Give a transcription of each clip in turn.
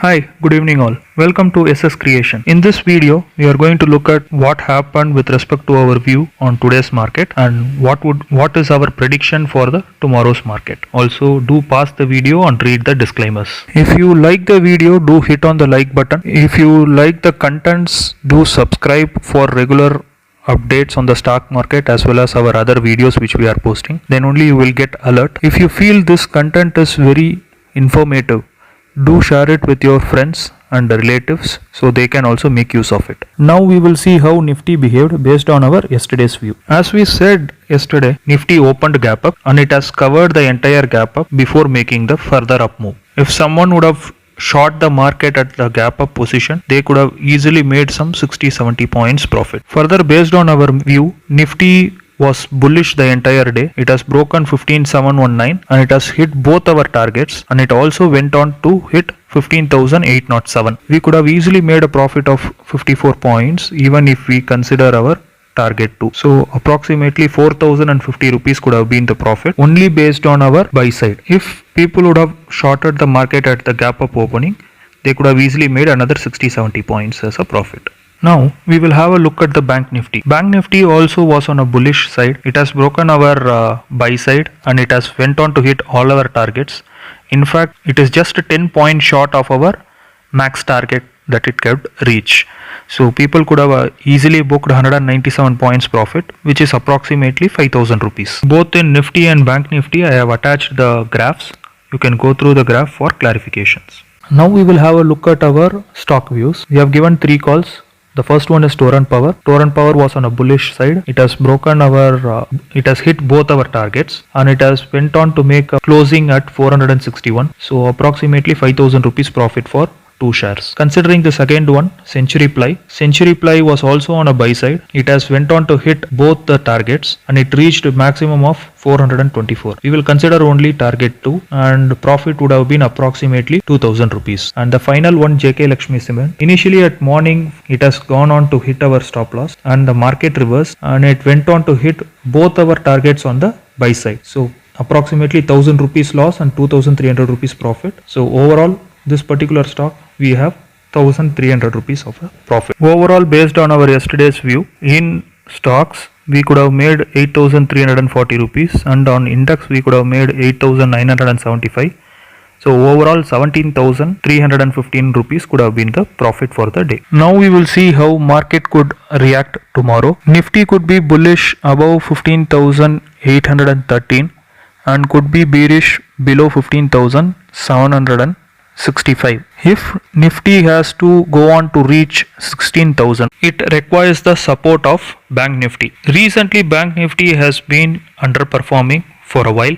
Hi, good evening all. Welcome to SS Creation. In this video, we are going to look at what happened with respect to our view on today's market and what is our prediction for the tomorrow's market. Also, do pause the video and read the disclaimers. If you like the video, do hit on the like button. If you like the contents, do subscribe for regular updates on the stock market as well as our other videos which we are posting. Then only you will get alert. If you feel this content is very informative, do share it with your friends and relatives so they can also make use of it. Now we will see how Nifty behaved based on our yesterday's view. As we said yesterday, Nifty opened gap up and it has covered the entire gap up before making the further up move. If someone would have short the market at the gap up position, they could have easily made some 60-70 points profit. Further, based on our view, Nifty was bullish the entire day. It has broken 15719 and it has hit both our targets, and it also went on to hit 15,807. We could have easily made a profit of 54 points even if we consider our target too. So approximately 4,050 rupees could have been the profit only based on our buy side. If people would have shorted the market at the gap up opening, they could have easily made another 60-70 points as a profit. Now we will have a look at the Bank Nifty. Bank Nifty also was on a bullish side. It has broken our buy side and it has went on to hit all our targets. In fact, it is just a 10 point short of our max target that it could reach. So people could have easily booked 197 points profit, which is approximately 5,000 rupees. Both in Nifty and Bank Nifty, I have attached the graphs. You can go through the graph for clarifications. Now we will have a look at our stock views. We have given 3 calls. The first one is Torrent Power. Torrent Power was on a bullish side. It has broken it has hit both our targets and it has went on to make a closing at 461. So approximately 5,000 rupees profit for 2 shares. Considering the second one, Century Ply. Century Ply was also on a buy side. It has went on to hit both the targets and it reached a maximum of 424. We will consider only target 2 and profit would have been approximately 2,000 rupees. And the final one, JK Lakshmi Cement. Initially at morning, it has gone on to hit our stop loss and the market reversed and it went on to hit both our targets on the buy side. So approximately 1,000 rupees loss and 2,300 rupees profit. So overall, this particular stock we have 1,300 rupees of a profit. Overall, based on our yesterday's view, in stocks we could have made 8,340 rupees and on index we could have made 8,975. So overall 17,315 rupees could have been the profit for the day. Now we will see how market could react tomorrow. Nifty could be bullish above 15,813 and could be bearish below 15,765. If Nifty has to go on to reach 16,000, it requires the support of Bank Nifty. Recently, Bank Nifty has been underperforming for a while.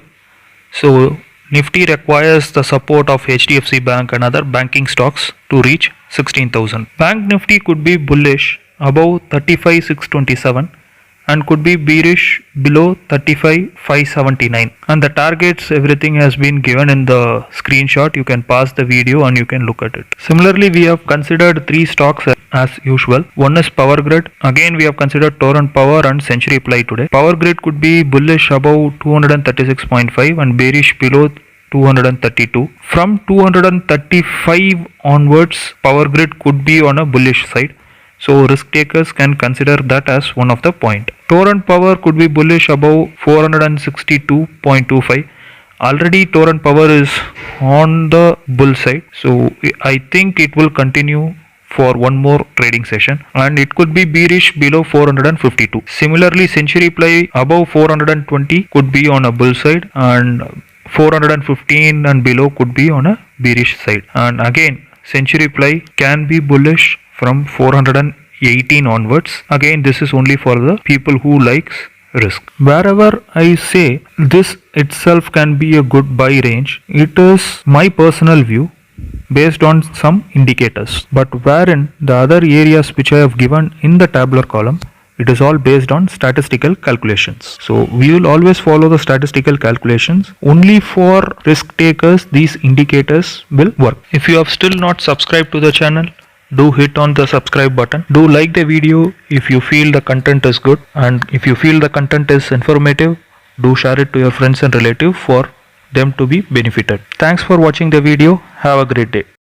So Nifty requires the support of HDFC Bank and other banking stocks to reach 16,000. Bank Nifty could be bullish above 35,627 and could be bearish below 35,579. And the targets, everything has been given in the screenshot. You can pause the video and you can look at it. Similarly, we have considered 3 stocks as usual. One is Power Grid. Again, we have considered Torrent Power and Century Ply today. Power Grid could be bullish above 236.5 and bearish below 232. From 235 onwards, Power Grid could be on a bullish side. So risk takers can consider that as one of the point. Torrent Power could be bullish above 462.25. Already Torrent Power is on the bull side. So I think it will continue for one more trading session and it could be bearish below 452. Similarly, Century Ply above 420 could be on a bull side and 415 and below could be on a bearish side. And again, Century Ply can be bullish from 418 onwards. Again, this is only for the people who likes risk. Wherever I say this itself can be a good buy range, it is my personal view based on some indicators. But wherein the other areas which I have given in the tabular column, it is all based on statistical calculations. So we will always follow the statistical calculations. Only for risk takers, these indicators will work. If you have still not subscribed to the channel, do hit on the subscribe button. Do like the video if you feel the content is good, and if you feel the content is informative, do share it to your friends and relatives for them to be benefited. Thanks for watching the video. Have a great day.